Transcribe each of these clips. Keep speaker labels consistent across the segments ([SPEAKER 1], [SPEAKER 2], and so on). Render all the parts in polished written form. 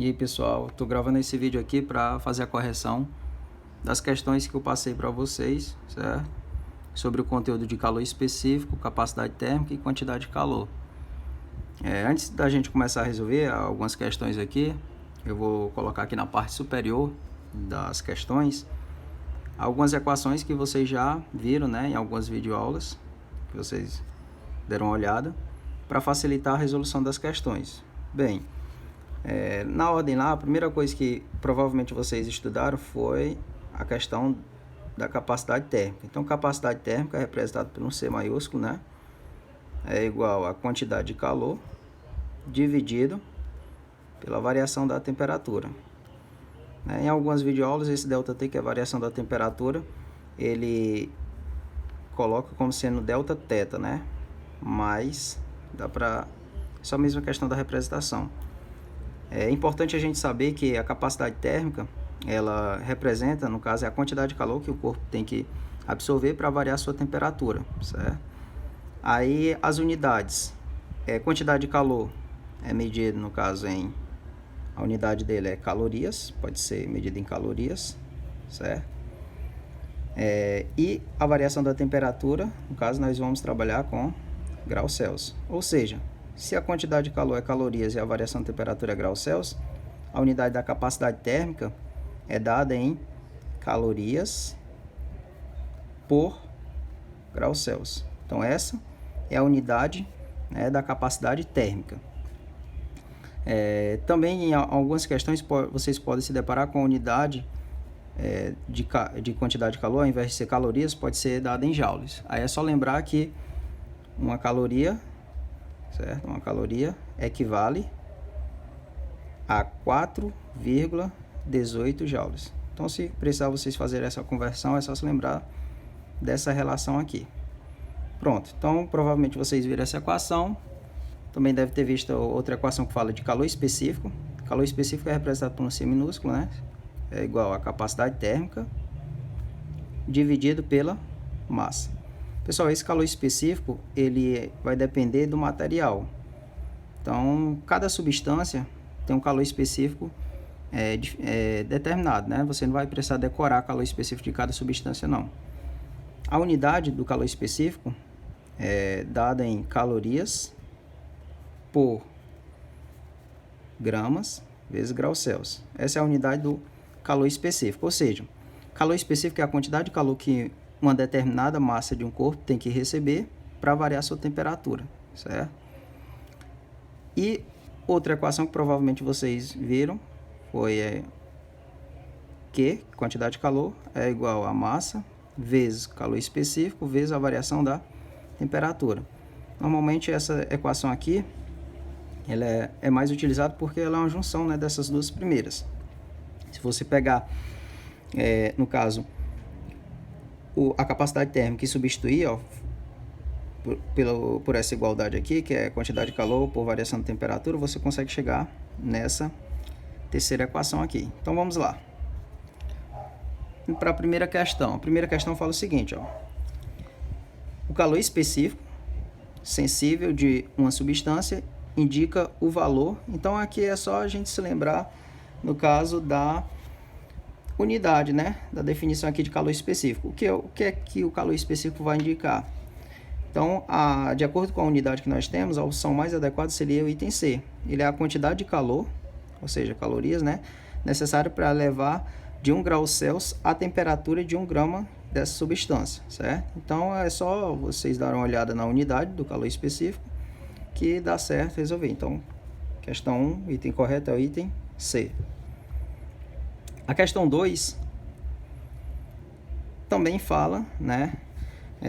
[SPEAKER 1] E aí pessoal, estou gravando esse vídeo aqui para fazer a correção das questões que eu passei para vocês, certo? Sobre o conteúdo de calor específico, capacidade térmica e quantidade de calor. Antes da gente começar a resolver algumas questões aqui, eu vou colocar aqui na parte superior das questões algumas equações que vocês já viram, né, em algumas videoaulas, que vocês deram uma olhada, para facilitar a resolução das questões. Bem, na ordem lá, a primeira coisa que provavelmente vocês estudaram foi a questão da capacidade térmica. Então, capacidade térmica é representada por um C maiúsculo, né? É igual a quantidade de calor dividido pela variação da temperatura. Em algumas videoaulas, esse ΔT, que é a variação da temperatura, ele coloca como sendo Δθ, né? Mas dá para... Só a mesma questão da representação. É importante a gente saber que a capacidade térmica, ela representa, no caso, é a quantidade de calor que o corpo tem que absorver para variar a sua temperatura, certo? Aí as unidades, quantidade de calor é medida, no caso, a unidade dele é calorias, pode ser medida em calorias, certo? E a variação da temperatura, no caso, nós vamos trabalhar com graus Celsius, ou seja, se a quantidade de calor é calorias e a variação de temperatura é graus Celsius, a unidade da capacidade térmica é dada em calorias por graus Celsius. Então, essa é a unidade, né, da capacidade térmica. Também em algumas questões vocês podem se deparar com a unidade de quantidade de calor, ao invés de ser calorias, pode ser dada em joules. Aí é só lembrar que uma caloria, certo? Uma caloria equivale a 4,18 joules. Então, se precisar vocês fazerem essa conversão, é só se lembrar dessa relação aqui. Pronto. Então, provavelmente vocês viram essa equação. Também deve ter visto outra equação que fala de calor específico. Calor específico é representado por um C minúsculo, né? É igual a capacidade térmica dividido pela massa. Pessoal, esse calor específico, ele vai depender do material. Então, cada substância tem um calor específico determinado, né? Você não vai precisar decorar calor específico de cada substância, não. A unidade do calor específico é dada em calorias por gramas vezes graus Celsius. Essa é a unidade do calor específico, ou seja, calor específico é a quantidade de calor que uma determinada massa de um corpo tem que receber para variar sua temperatura, certo? E outra equação que provavelmente vocês viram foi que quantidade de calor é igual a massa vezes calor específico vezes a variação da temperatura. Normalmente essa equação aqui ela é mais utilizada porque ela é uma junção, né, dessas duas primeiras. Se você pegar, no caso, a capacidade térmica e substituir, ó, por essa igualdade aqui, que é a quantidade de calor por variação de temperatura, você consegue chegar nessa terceira equação aqui. Então vamos lá. Para a primeira questão. A primeira questão fala o seguinte, ó. O calor específico sensível de uma substância indica o valor. Então aqui é só a gente se lembrar, no caso da unidade, né, da definição aqui de calor específico. O que é que o calor específico vai indicar? Então, de acordo com a unidade que nós temos, a opção mais adequada seria o item C. Ele é a quantidade de calor, ou seja, calorias, né, necessária para levar de 1 grau Celsius a temperatura de 1 grama dessa substância, certo? Então, é só vocês darem uma olhada na unidade do calor específico que dá certo resolver. Então, questão 1, o item correto é o item C. A questão 2 também fala, né?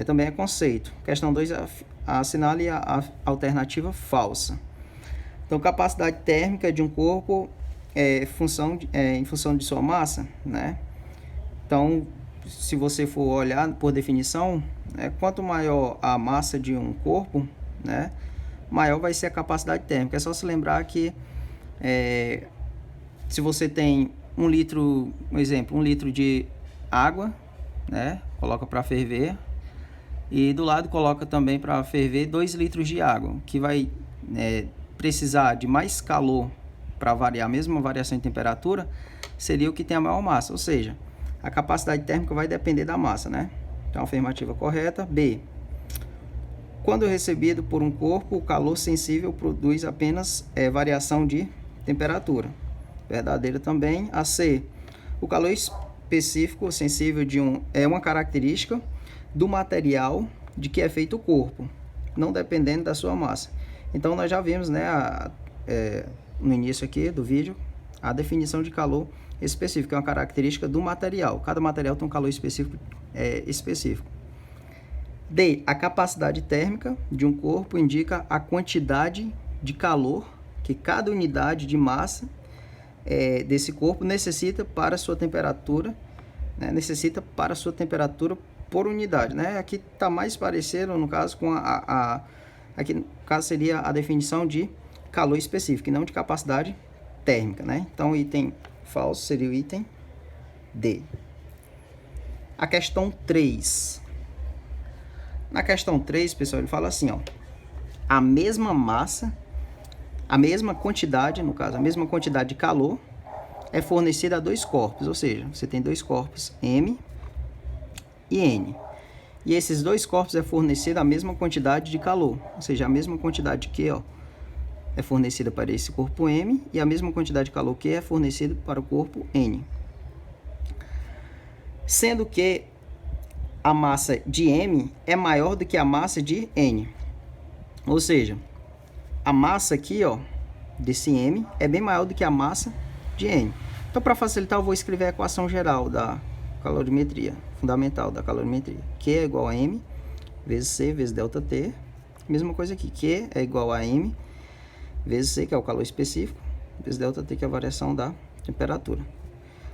[SPEAKER 1] Também é conceito. Questão 2, assinale a alternativa falsa. Então, capacidade térmica de um corpo em função de sua massa, né? Então, se você for olhar por definição, quanto maior a massa de um corpo, né, maior vai ser a capacidade térmica. É só se lembrar que se você tem um litro de água, né, coloca para ferver, e do lado coloca também para ferver 2 litros de água, que vai precisar de mais calor para variar a mesma variação de temperatura, seria o que tem a maior massa, ou seja, a capacidade térmica vai depender da massa, né? Então, afirmativa correta. B. Quando recebido por um corpo, o calor sensível produz apenas variação de temperatura. Verdadeira também. A C. O calor específico sensível é uma característica do material de que é feito o corpo, não dependendo da sua massa. Então, nós já vimos, né, no início aqui do vídeo, a definição de calor específico, é uma característica do material. Cada material tem um calor específico. D. A capacidade térmica de um corpo indica a quantidade de calor que cada unidade de massa desse corpo necessita para sua temperatura, né, por unidade, né? Aqui está mais parecido, no caso, com aqui no caso seria a definição de calor específico, e não de capacidade térmica, né? Então, o item falso seria o item D. A questão 3. Na questão 3, pessoal, ele fala assim, ó, a mesma massa, a mesma quantidade, no caso, a mesma quantidade de calor é fornecida a dois corpos, ou seja, você tem dois corpos, M e N. E esses dois corpos é fornecida a mesma quantidade de calor, ou seja, a mesma quantidade de Q, ó, é fornecida para esse corpo M e a mesma quantidade de calor Q é fornecida para o corpo N. Sendo que a massa de M é maior do que a massa de N. Ou seja, a massa aqui, ó, desse M é bem maior do que a massa de N. Então, para facilitar, eu vou escrever a equação geral da calorimetria, fundamental da calorimetria. Q é igual a M vezes C vezes ΔT. Mesma coisa aqui, Q é igual a M vezes C, que é o calor específico, vezes ΔT, que é a variação da temperatura.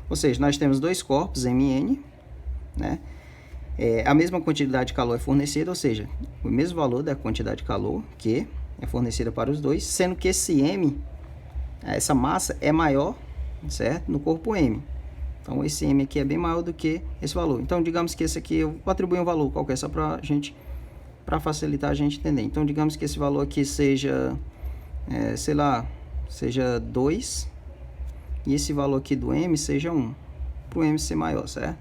[SPEAKER 1] Ou seja, nós temos dois corpos, M e N, né? A mesma quantidade de calor é fornecida, ou seja, o mesmo valor da quantidade de calor que é fornecida para os dois, sendo que esse M, essa massa é maior, certo? No corpo M. Então, esse M aqui é bem maior do que esse valor. Então, digamos que esse aqui, eu vou atribuir um valor qualquer, só para facilitar a gente entender. Então, digamos que esse valor aqui seja, sei lá, seja 2, e esse valor aqui do M seja 1, para o M ser maior, certo?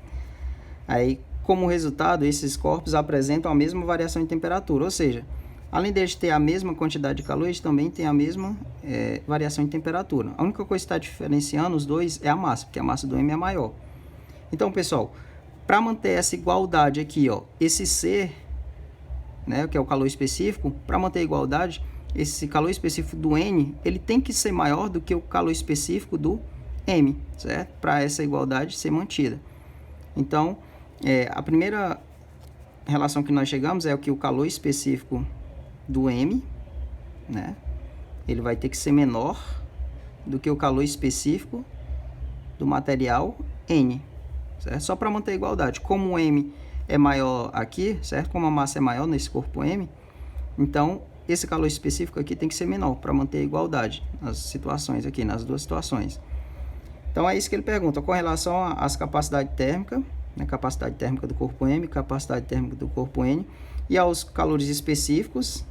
[SPEAKER 1] Aí, como resultado, esses corpos apresentam a mesma variação de temperatura, ou seja, além deles ter a mesma quantidade de calor, eles também têm a mesma variação de temperatura. A única coisa que está diferenciando os dois é a massa, porque a massa do M é maior. Então, pessoal, para manter essa igualdade aqui, ó, esse C, né, que é o calor específico, para manter a igualdade, esse calor específico do N, ele tem que ser maior do que o calor específico do M, certo? Para essa igualdade ser mantida. Então, a primeira relação que nós chegamos é que o calor específico do M, né, ele vai ter que ser menor do que o calor específico do material N, certo? Só para manter a igualdade. Como o M é maior aqui, certo? Como a massa é maior nesse corpo M, então esse calor específico aqui tem que ser menor para manter a igualdade nas situações aqui, nas duas situações. Então é isso que ele pergunta, com relação às capacidades térmicas, né, capacidade térmica do corpo M, capacidade térmica do corpo N, e aos calores específicos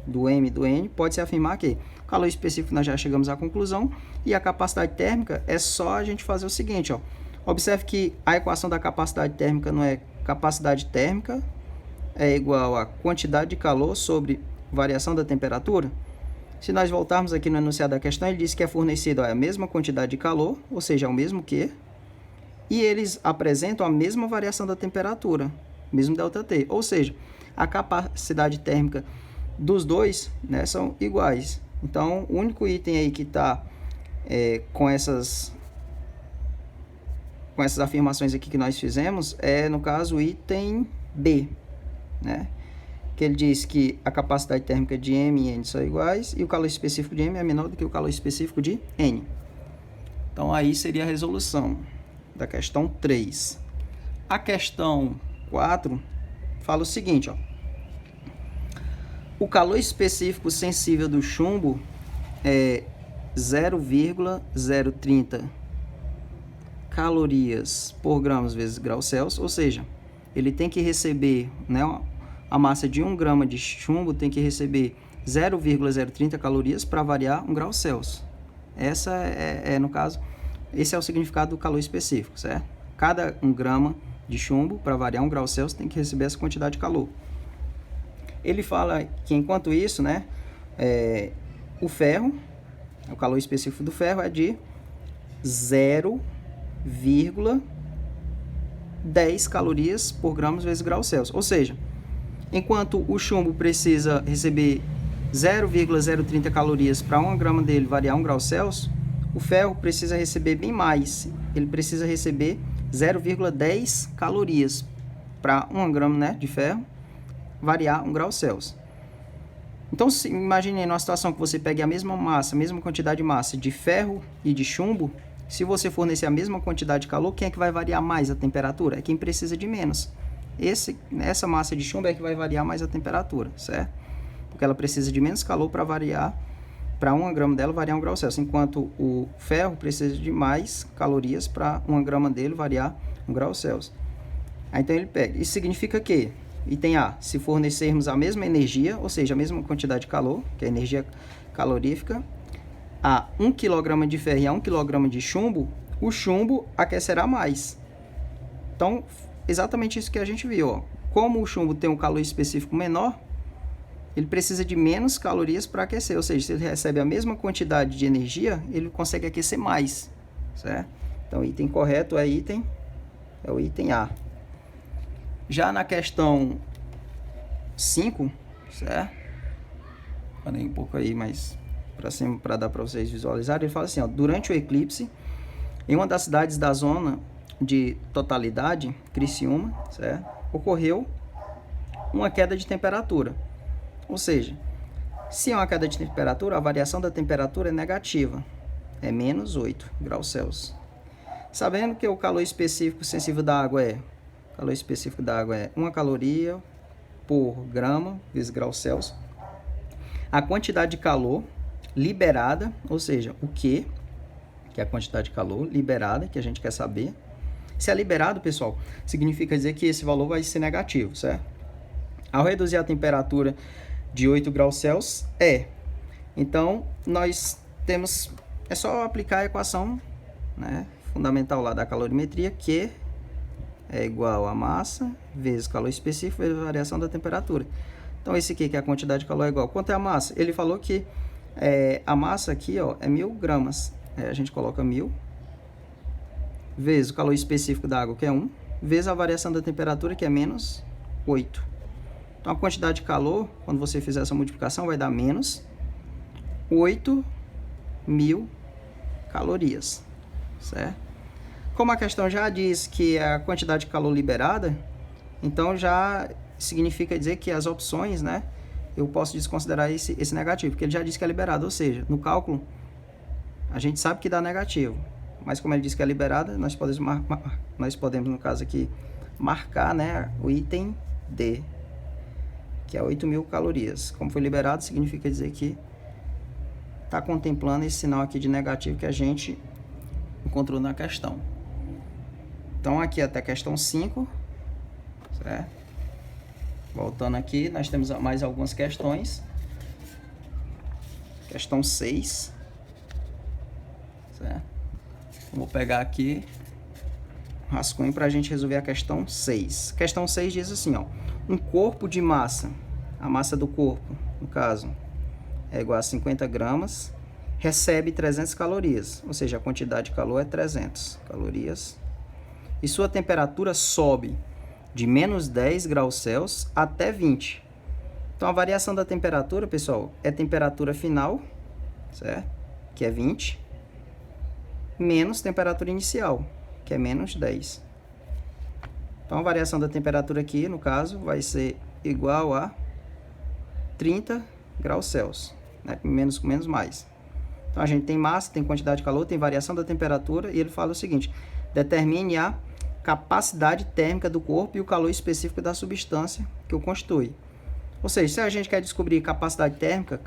[SPEAKER 1] do M e do N, pode-se afirmar que o calor específico nós já chegamos à conclusão, e a capacidade térmica é só a gente fazer o seguinte, ó. Observe que a equação da capacidade térmica não é capacidade térmica é igual a quantidade de calor sobre variação da temperatura. Se nós voltarmos aqui no enunciado da questão, ele diz que é fornecido a mesma quantidade de calor, ou seja, o mesmo Q, e eles apresentam a mesma variação da temperatura, mesmo ΔT, ou seja, a capacidade térmica dos dois, né, são iguais. Então, o único item aí que está com essas afirmações aqui que nós fizemos é, no caso, o item B, né, que ele diz que a capacidade térmica de M e N são iguais e o calor específico de M é menor do que o calor específico de N. Então, aí seria a resolução da questão 3. A questão 4 fala o seguinte, ó. O calor específico sensível do chumbo é 0,030 calorias por gramas vezes grau Celsius, ou seja, ele tem que receber, né, a massa de 1 grama de chumbo tem que receber 0,030 calorias para variar 1 grau Celsius, No caso, esse é o significado do calor específico, certo? Cada 1 grama de chumbo, para variar 1 grau Celsius, tem que receber essa quantidade de calor. Ele fala que, enquanto isso, né, o ferro, o calor específico do ferro é de 0,10 calorias por grama vezes grau Celsius. Ou seja, enquanto o chumbo precisa receber 0,030 calorias para 1 grama dele variar 1 grau Celsius, o ferro precisa receber bem mais. Ele precisa receber 0,10 calorias para 1 grama, né, de ferro variar 1 grau Celsius. Então, imagine aí numa situação que você pegue a mesma massa, a mesma quantidade de massa de ferro e de chumbo. Se você fornecer a mesma quantidade de calor, quem é que vai variar mais a temperatura? É quem precisa de menos. Essa massa de chumbo é que vai variar mais a temperatura, certo? Porque ela precisa de menos calor para variar, para 1 grama dela variar 1 grau Celsius, enquanto o ferro precisa de mais calorias para 1 grama dele variar 1 grau Celsius. Aí, então ele pega. Isso significa que, item A, se fornecermos a mesma energia, ou seja, a mesma quantidade de calor, que é a energia calorífica, a 1 kg de ferro e a 1 kg de chumbo, o chumbo aquecerá mais. Então, exatamente isso que a gente viu, ó. Como o chumbo tem um calor específico menor, ele precisa de menos calorias para aquecer, ou seja, se ele recebe a mesma quantidade de energia, ele consegue aquecer mais, certo? Então, o item correto é o item A. Já na questão 5, certo? Parei um pouco aí, mas para cima, para dar para vocês visualizarem, ele fala assim, ó, durante o eclipse, em uma das cidades da zona de totalidade, Criciúma, certo? Ocorreu uma queda de temperatura. Ou seja, se é uma queda de temperatura, a variação da temperatura é negativa, é menos 8 graus Celsius. Sabendo que o calor específico sensível da água é 1 caloria por grama vezes grau Celsius, a quantidade de calor liberada, ou seja, o Q, que é a quantidade de calor liberada, que a gente quer saber. Se é liberado, pessoal, significa dizer que esse valor vai ser negativo, certo? Ao reduzir a temperatura de 8 graus Celsius, então, nós temos, é só aplicar a equação, né, fundamental lá da calorimetria, que é igual a massa vezes calor específico vezes a variação da temperatura. Então, esse aqui, que é a quantidade de calor, é igual. Quanto é a massa? Ele falou que a massa aqui, ó, é 1000 gramas. A gente coloca 1000 vezes o calor específico da água, que é 1, vezes a variação da temperatura, que é menos 8. Então, a quantidade de calor, quando você fizer essa multiplicação, vai dar menos 8.000 calorias, certo? Como a questão já diz que é a quantidade de calor liberada, então já significa dizer que as opções, né, eu posso desconsiderar esse negativo, porque ele já disse que é liberado, ou seja, no cálculo, a gente sabe que dá negativo, mas como ele disse que é liberada, nós podemos, no caso aqui, marcar, né, o item D, que é 8.000 calorias. Como foi liberado, significa dizer que está contemplando esse sinal aqui de negativo que a gente encontrou na questão. Então, aqui até a questão 5, certo? Voltando aqui, nós temos mais algumas questões. Questão 6, certo? Vou pegar aqui um rascunho para a gente resolver a questão 6. Questão 6 diz assim, ó, um corpo de massa, a massa do corpo, no caso, é igual a 50 gramas, recebe 300 calorias, ou seja, a quantidade de calor é 300 calorias, e sua temperatura sobe de menos 10 graus Celsius até 20. Então, a variação da temperatura, pessoal, é temperatura final, certo? Que é 20, menos temperatura inicial, que é menos 10. Então, a variação da temperatura aqui, no caso, vai ser igual a 30 graus Celsius, né? Menos com menos mais. Então, a gente tem massa, tem quantidade de calor, tem variação da temperatura, e ele fala o seguinte, determine a capacidade térmica do corpo e o calor específico da substância que o constitui. Ou seja, se a gente quer descobrir capacidade térmica,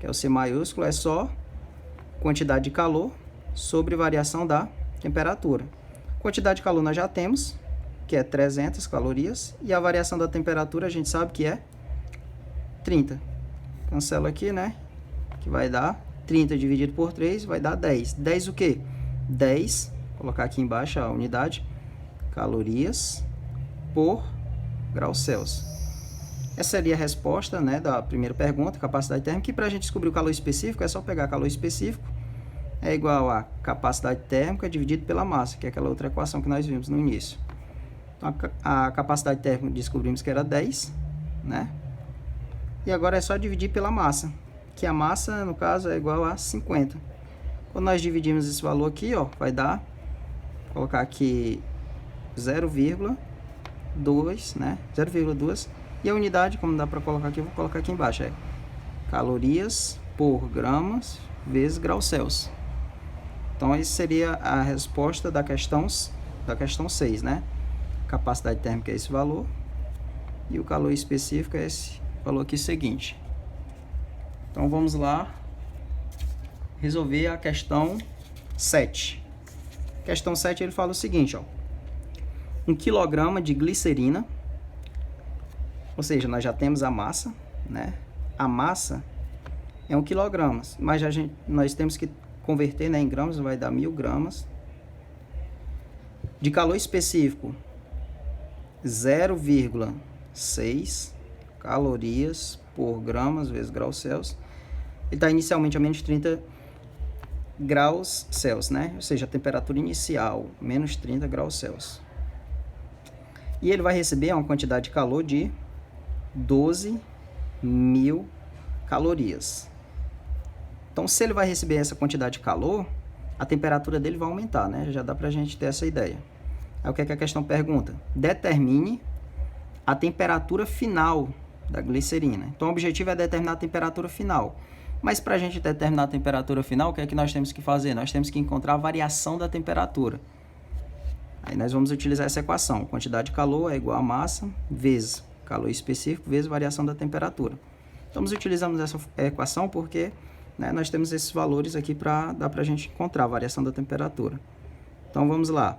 [SPEAKER 1] que é o C maiúsculo, é só quantidade de calor sobre variação da temperatura. Quantidade de calor nós já temos, que é 300 calorias, e a variação da temperatura a gente sabe que é 30. Cancela aqui, né? Que vai dar 30 dividido por 3 vai dar 10. 10 o quê? 10, vou colocar aqui embaixo a unidade, calorias por graus Celsius. Essa seria a resposta, né, da primeira pergunta, capacidade térmica, e para a gente descobrir o calor específico, é só pegar calor específico, é igual a capacidade térmica dividido pela massa, que é aquela outra equação que nós vimos no início. Então, a capacidade térmica descobrimos que era 10, né? E agora é só dividir pela massa, que a massa, no caso, é igual a 50. Quando nós dividimos esse valor aqui, ó, vai dar, vou colocar aqui 0,2, né? 0,2. E a unidade, como dá para colocar aqui, eu vou colocar aqui embaixo, é calorias por gramas vezes graus Celsius. Então, essa seria a resposta da questão 6, né? Capacidade térmica é esse valor, e o calor específico é esse valor aqui seguinte. Então, vamos lá resolver a questão 7. Questão 7, ele fala o seguinte, ó. 1 kg de glicerina, ou seja, nós já temos a massa, né? A massa é 1 kg, mas nós temos que converter, né, em gramas, vai dar 1000 gramas. De calor específico, 0,6 calorias por gramas vezes graus Celsius. Ele está inicialmente a menos 30 graus Celsius, né? Ou seja, a temperatura inicial, menos 30 graus Celsius. E ele vai receber uma quantidade de calor de 12.000 calorias. Então, se ele vai receber essa quantidade de calor, a temperatura dele vai aumentar, né? Já dá pra gente ter essa ideia. Aí, o que é que a questão pergunta? Determine a temperatura final da glicerina. Então, o objetivo é determinar a temperatura final. Mas, para a gente determinar a temperatura final, o que é que nós temos que fazer? Nós temos que encontrar a variação da temperatura. Aí, nós vamos utilizar essa equação. Quantidade de calor é igual a massa vezes calor específico vezes variação da temperatura. Então, nós utilizamos essa equação porque, né, nós temos esses valores aqui para dar para a gente encontrar a variação da temperatura. Então, vamos lá.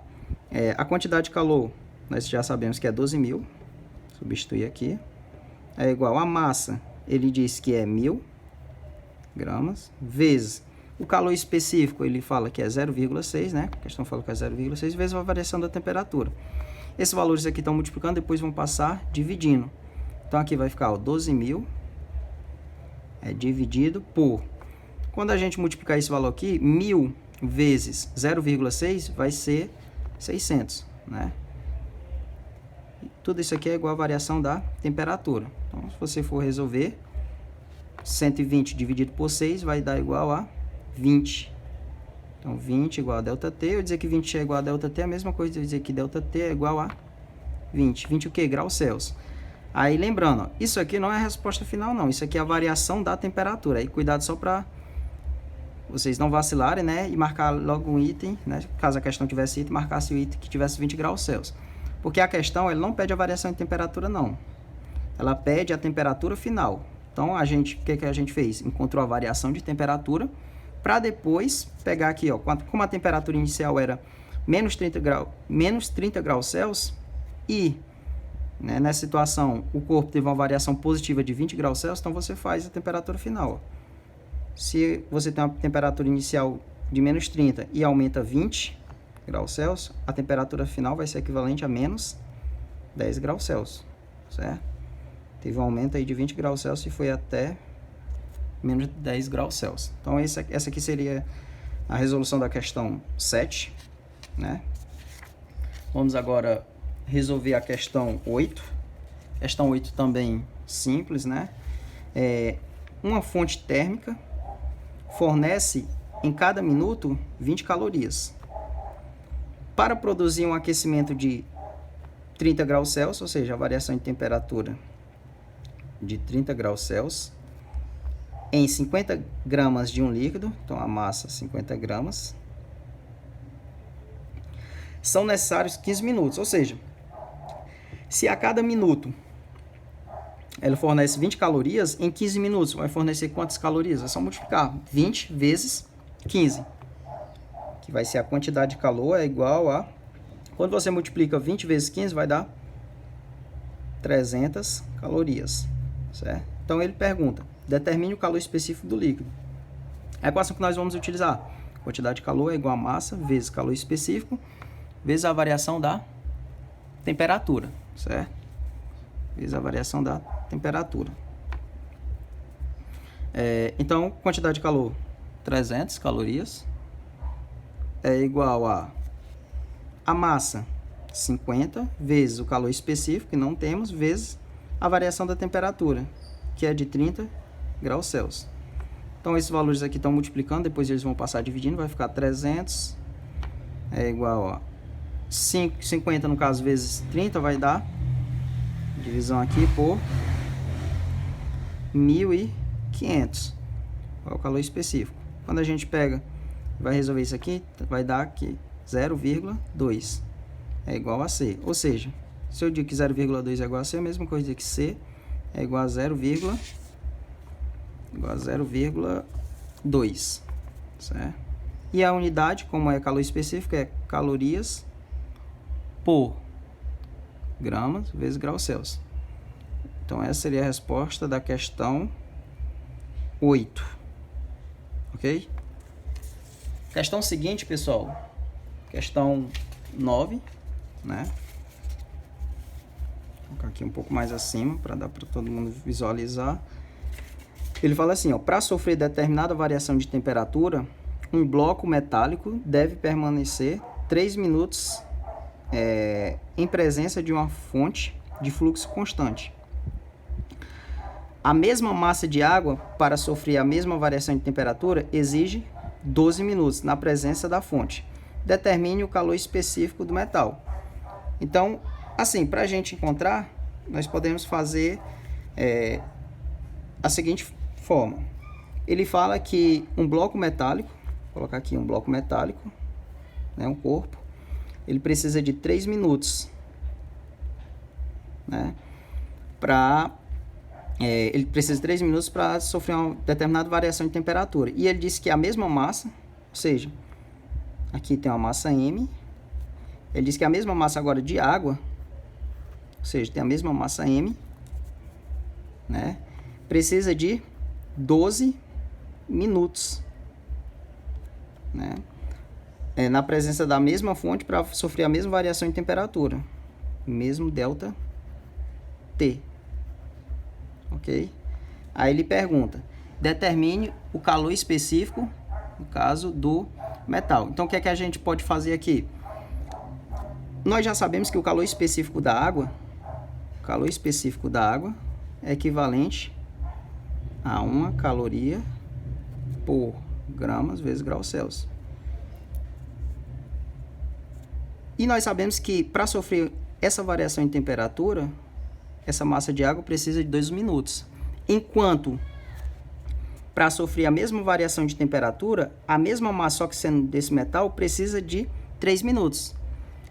[SPEAKER 1] A quantidade de calor, nós já sabemos que é 12.000. Substituir aqui. É igual a massa, ele diz que é 1000 gramas, vezes o calor específico, ele fala que é 0,6, né? A questão fala que é 0,6, vezes a variação da temperatura. Esses valores aqui estão multiplicando, depois vão passar dividindo. Então, aqui vai ficar 12.000 dividido por... Quando a gente multiplicar esse valor aqui, 1000 vezes 0,6 vai ser 600, né? Tudo isso aqui é igual à variação da temperatura. Então, se você for resolver, 120 dividido por 6 vai dar igual a 20. Então, 20 igual a ΔT. Eu dizer que 20 é igual a ΔT é a mesma coisa de eu dizer que ΔT é igual a 20. 20 o quê? Graus Celsius. Aí, lembrando, ó, isso aqui não é a resposta final, não. Isso aqui é a variação da temperatura. Aí, cuidado só para vocês não vacilarem, né? E marcar logo um item, né? Caso a questão tivesse item, marcasse o item que tivesse 20 graus Celsius. Porque a questão, ele não pede a variação de temperatura, não. Ela pede a temperatura final. Então, o que a gente fez? Encontrou a variação de temperatura, para depois pegar aqui, ó, como a temperatura inicial era menos 30 graus Celsius, e, né, nessa situação, o corpo teve uma variação positiva de 20 graus Celsius, então você faz a temperatura final. Ó. Se você tem uma temperatura inicial de menos 30 e aumenta 20 graus Celsius, a temperatura final vai ser equivalente a menos 10 graus Celsius, certo? Teve um aumento aí de 20 graus Celsius e foi até menos 10 graus Celsius. Então, essa aqui seria a resolução da questão 7, né? Vamos agora resolver a questão 8. Questão 8 também simples, né? Uma fonte térmica fornece em cada minuto 20 calorias. Para produzir um aquecimento de 30 graus Celsius, ou seja, a variação de temperatura de 30 graus Celsius, em 50 gramas de um líquido, então a massa 50 gramas, são necessários 15 minutos, ou seja, se a cada minuto ela fornece 20 calorias, em 15 minutos vai fornecer quantas calorias? É só multiplicar 20 vezes 15, que vai ser a quantidade de calor é igual a... Quando você multiplica 20 vezes 15, vai dar 300 calorias, certo? Então, ele pergunta, determine o calor específico do líquido. A equação que nós vamos utilizar, quantidade de calor é igual a massa vezes calor específico, vezes a variação da temperatura, certo? Vezes a variação da temperatura. Então, quantidade de calor, 300 calorias, é igual a massa, 50, vezes o calor específico, que não temos, vezes a variação da temperatura, que é de 30 graus Celsius. Então, esses valores aqui estão multiplicando, depois eles vão passar dividindo, vai ficar 300, é igual a 50, no caso, vezes 30, vai dar, divisão aqui por 1.500, é o calor específico. Quando a gente pega, vai resolver isso aqui, vai dar aqui 0,2 é igual a C. Ou seja, se eu digo que 0,2 é igual a C, é a mesma coisa que C é igual a 0,2, certo? E a unidade, como é calor específico, é calorias por gramas vezes graus Celsius. Então, essa seria a resposta da questão 8. Ok? Questão seguinte, pessoal. Questão 9, né? Vou colocar aqui um pouco mais acima, para dar para todo mundo visualizar. Ele fala assim, ó, para sofrer determinada variação de temperatura, um bloco metálico deve permanecer 3 minutos em presença de uma fonte de fluxo constante. A mesma massa de água, para sofrer a mesma variação de temperatura, exige 12 minutos na presença da fonte. Determine o calor específico do metal. Então, assim, para a gente encontrar, nós podemos fazer a seguinte forma. Ele fala que um bloco metálico, vou colocar aqui um bloco metálico, né, um corpo, ele precisa de 3 minutos, né, ele precisa de 3 minutos para sofrer uma determinada variação de temperatura. E ele disse que a mesma massa, ou seja, aqui tem uma massa M, ele diz que a mesma massa agora de água, ou seja, tem a mesma massa M, né, precisa de 12 minutos, né, na presença da mesma fonte para sofrer a mesma variação de temperatura, mesmo delta T. Ok? Aí ele pergunta, determine o calor específico, no caso do metal. Então, o que é que a gente pode fazer aqui? Nós já sabemos que o calor específico da água, é equivalente a 1 caloria por gramas vezes graus Celsius. E nós sabemos que para sofrer essa variação de temperatura, essa massa de água precisa de 2 minutos. Enquanto, para sofrer a mesma variação de temperatura, a mesma massa, só que sendo desse metal, precisa de 3 minutos.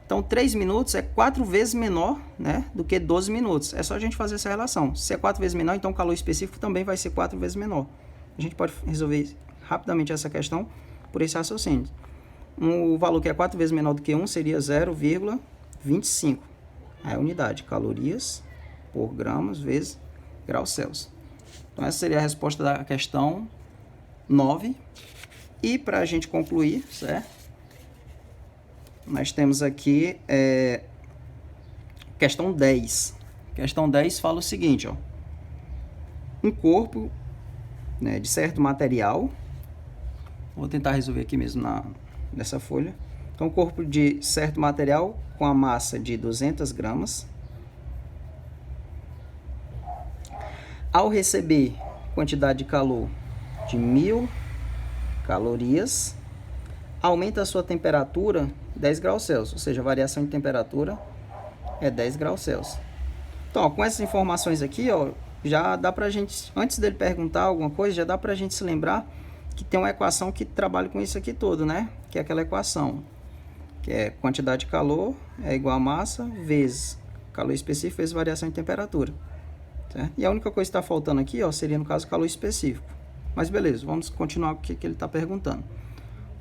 [SPEAKER 1] Então, 3 minutos é 4 vezes menor, né, do que 12 minutos. É só a gente fazer essa relação. Se é 4 vezes menor, então o calor específico também vai ser 4 vezes menor. A gente pode resolver rapidamente essa questão por esse raciocínio. O valor que é 4 vezes menor do que 1 seria 0,25. Aí a unidade, calorias por gramas vezes graus Celsius. Então, essa seria a resposta da questão 9. E para a gente concluir, certo? Nós temos aqui questão 10. Questão 10 fala o seguinte, ó. Um corpo, né, de certo material, vou tentar resolver aqui mesmo nessa folha. Então, um corpo de certo material com a massa de 200 gramas, ao receber quantidade de calor de 1.000 calorias, aumenta a sua temperatura 10 graus Celsius, ou seja, a variação de temperatura é 10 graus Celsius. Então, ó, com essas informações aqui, ó, já dá pra gente, antes dele perguntar alguma coisa, já dá pra gente se lembrar que tem uma equação que trabalha com isso aqui todo, né? Que é aquela equação, que é quantidade de calor é igual a massa vezes calor específico vezes variação de temperatura. Certo? E a única coisa que está faltando aqui, ó, seria no caso calor específico. Mas beleza, vamos continuar com o que ele está perguntando.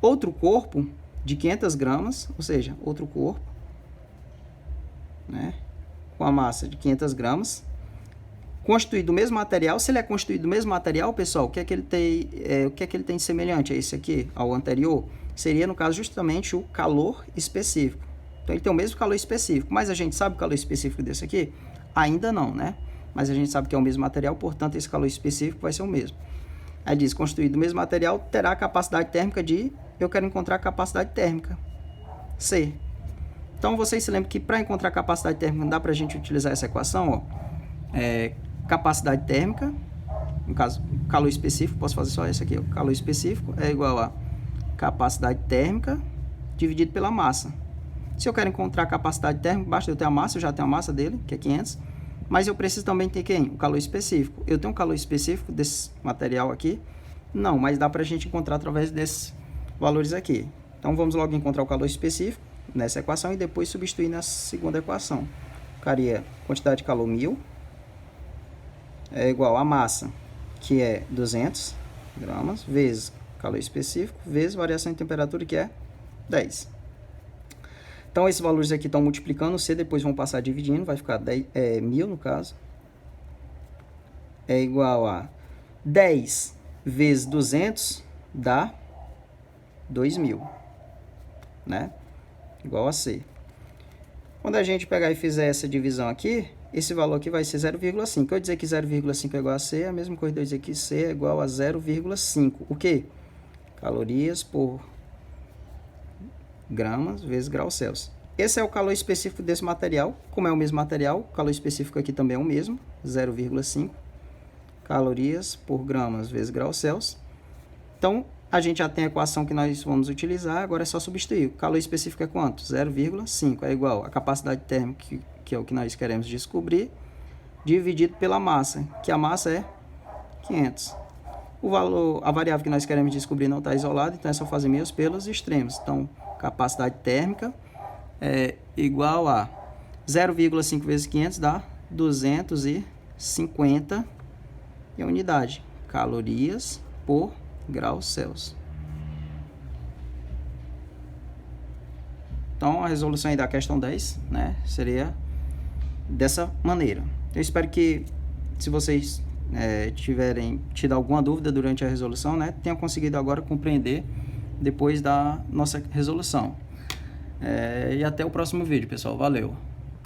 [SPEAKER 1] Outro corpo de 500 gramas, ou seja, outro corpo, né, com a massa de 500 gramas, Constituído do mesmo material. Se ele é constituído do mesmo material, pessoal, o que é que ele tem, de semelhante a esse aqui, ao anterior? Seria, no caso, justamente o calor específico. Então, ele tem o mesmo calor específico, mas a gente sabe o calor específico desse aqui? Ainda não, né? Mas a gente sabe que é o mesmo material, portanto, esse calor específico vai ser o mesmo. Aí diz, constituído do mesmo material, terá a capacidade térmica de... Eu quero encontrar a capacidade térmica, C. Então, vocês se lembram que para encontrar a capacidade térmica, dá para a gente utilizar essa equação, ó. Capacidade térmica, no caso, calor específico, posso fazer só esse aqui, ó. Calor específico é igual a capacidade térmica dividido pela massa. Se eu quero encontrar a capacidade térmica, basta eu ter a massa, eu já tenho a massa dele, que é 500, mas eu preciso também ter quem? O calor específico. Eu tenho um calor específico desse material aqui? Não, mas dá para a gente encontrar através desses valores aqui. Então, vamos logo encontrar o calor específico nessa equação e depois substituir na segunda equação. Ficaria quantidade de calor 1000 é igual a massa, que é 200 gramas, vezes calor específico, vezes variação de temperatura, que é 10. Então, esses valores aqui estão multiplicando, C depois vão passar dividindo, vai ficar 1000 no caso. É igual a 10 vezes 200 dá 2000, né? Igual a C. Quando a gente pegar e fizer essa divisão aqui, esse valor aqui vai ser 0,5. Eu dizer que 0,5 é igual a C, é a mesma coisa de eu dizer que C é igual a 0,5. O quê? Calorias por gramas vezes graus Celsius. Esse é o calor específico desse material. Como é o mesmo material, o calor específico aqui também é o mesmo, 0,5 calorias por gramas vezes graus Celsius. Então, a gente já tem a equação que nós vamos utilizar, agora é só substituir. O calor específico é quanto? 0,5 é igual a capacidade térmica, que é o que nós queremos descobrir, dividido pela massa, que a massa é 500. O valor, a variável que nós queremos descobrir não está isolada, então é só fazer meios pelos extremos. Então, capacidade térmica é igual a 0,5 vezes 500 dá 250 em unidade, calorias por graus Celsius. Então, a resolução aí da questão 10, né, seria dessa maneira. Eu espero que, se vocês tiverem tido alguma dúvida durante a resolução, né, tenham conseguido agora compreender depois da nossa resolução. E até o próximo vídeo, pessoal. Valeu!